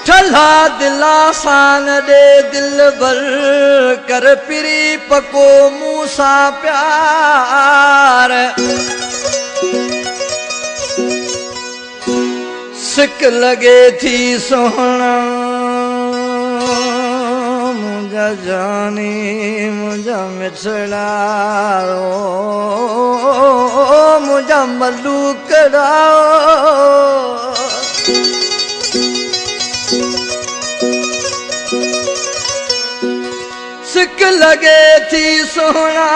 ठला दिला सान दे दिल भर कर पिरी पको मूसा प्यार सिक लगे थी सोहना मुझा जानी मुझा मिठड़ा मुझा मलूकड़ा सिक लगे थी सोहना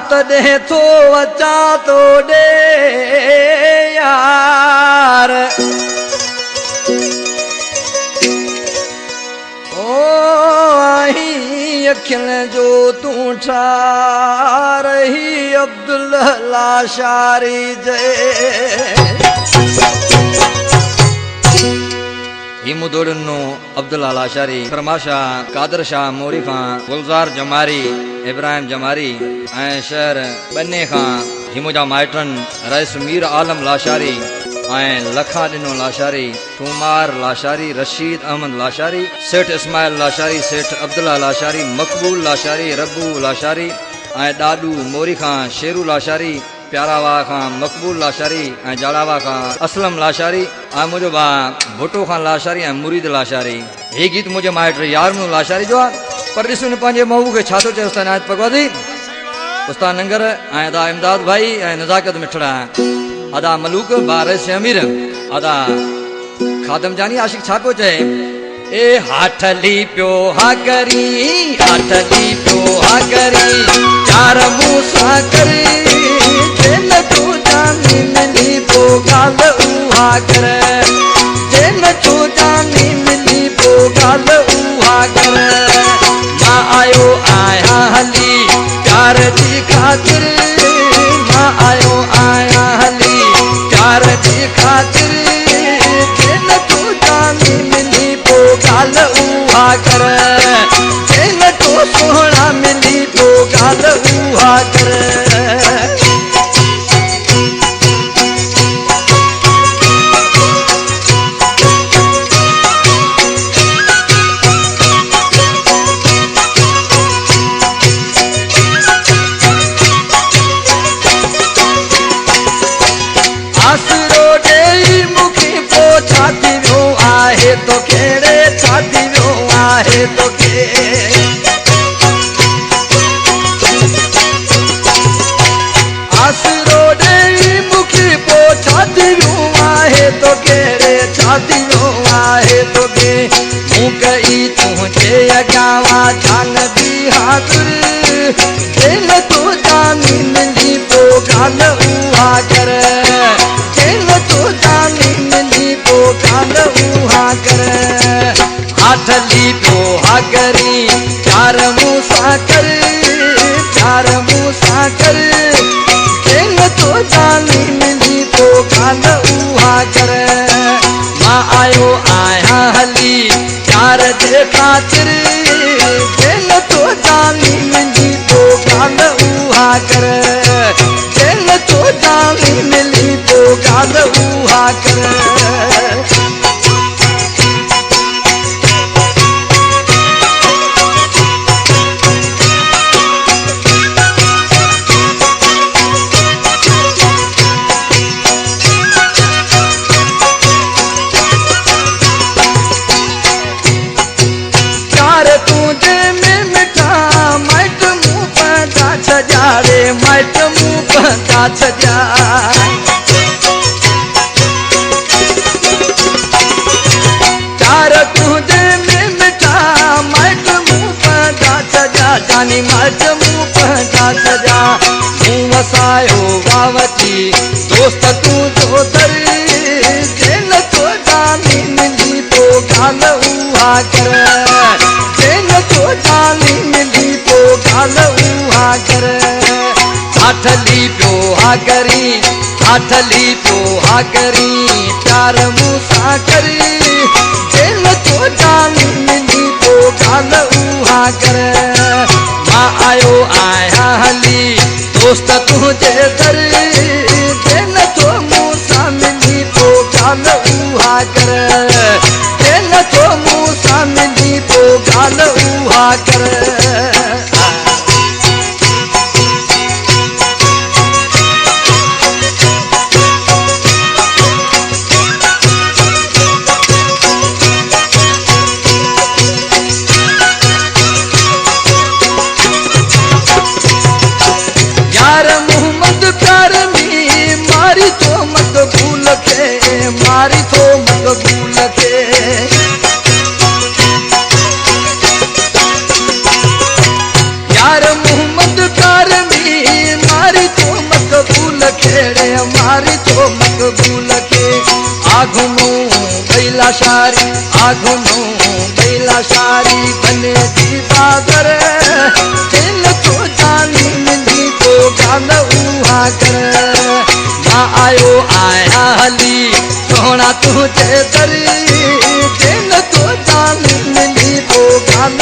तॾहिं थो अचा तो डे यार ओ आई अखियुनि जो तूं ठारही अब्दुल लाशारी जे हिमुदोड़नो अब्दुल लाशारी फरमा शाह कादर शाह मोरी खां गुलजार जमारी इब्राहिम जमारी ऐं शहर बन्ने खां हिमुजा माइटन रईस मीर आलम लाशारी ऐं लखा ॾिनो लाशारी थूमार लाशारी रशीद अहमद लाशारी सेठ इस्माइल लाशारी सेठ अब्दुल्ला लाशारी मकबूल लाशारी रब्बू लाशारी ऐं ॾाॾू मोरी खां शेरू लाशारी प्यारावा खां मकबूल लाशारी ऐं जाड़ावा खां असलम लाशारी ऐं मुंहिंजो भाउ भुटो खां लाशारी ऐं मुरीद लाशारी। हीउ गीत मुंहिंजे माइट यारमू लाशारी जो आहे पर ॾिसो न पंहिंजे महू खे छा थो चए उस्ताद नायत पगवादी उस्ताद नंगर ऐं अदा इमदाद भाई ऐं नज़ाकत मिठड़ा अदा मलूक बारिश अमीर अदा खादम जानी आशिक छा पियो चए ए हाठली पियो हा करी हाठली पियो हा करी चार मूसा करी जेन तू जानी मिली पो गाल उहा कर जेन तू जानी मिली पो गाल उहा कर मां आयो आया हली प्यार जी खातिर मां आयो आया हली प्यार जी खातिर जेन तू जानी मिली पो गाल उहा कर जेन तू सोहना मिली पो गाल उहा कर। तो खेड़े छाती वो आहे तो के आसरो दे मुखी पो छाती वो आहे तो केड़े छाती वो आहे तो के मुकई तुझे अगावा जान दी हाजुर जेन तो जानी मिली पो गाल उहा कर जेन तो जानी मिली पो गाल उहा कर हाठली पो हा करी प्यार मूसा कर प्यार मूसा कर जेन तो जानी मिली पो गाल उहा कर मां आयो आया हली प्यार जे खातिर जेन तो जानी मिली पो गाल उहा कर जेन तो जानी मिली पो गाल उहा कर। माइट मुँह पता छजा चार तुझे में मिठा माइट मुँह पता छजा जानी माइट मुँह पता छजा मुँह वसायो वावती दोस्त तू जो दर जेन तो जानी मिली पो गाल उहा कर जेन तो जानी मिली पो गाल उहा कर हाठली पियो हा करी हाठली पियो हा करी प्यार मूसा करी जेन तो जानी मिली पो गाल उहा कर मां आयो आया हली दोस्त तुझे दर जेन तो मूसा मिली पो गाल उहा कर जेन तो कर। यार मोहम्मद प्यार में मारी तो मत भूल के, मारी तो मत भूल के। यार मोहम्मद प्यार में मारी तो मत भूल के रे, मारी तो मत भूल के। आघुनो बैला शारी, आघुनो बैला शारी बने दी बादर, दिल तो जानी मिली तो गाल उहा कर। ना आयो आया हली सोना तुझे दरी, दिल तो जानी मिली तो गाल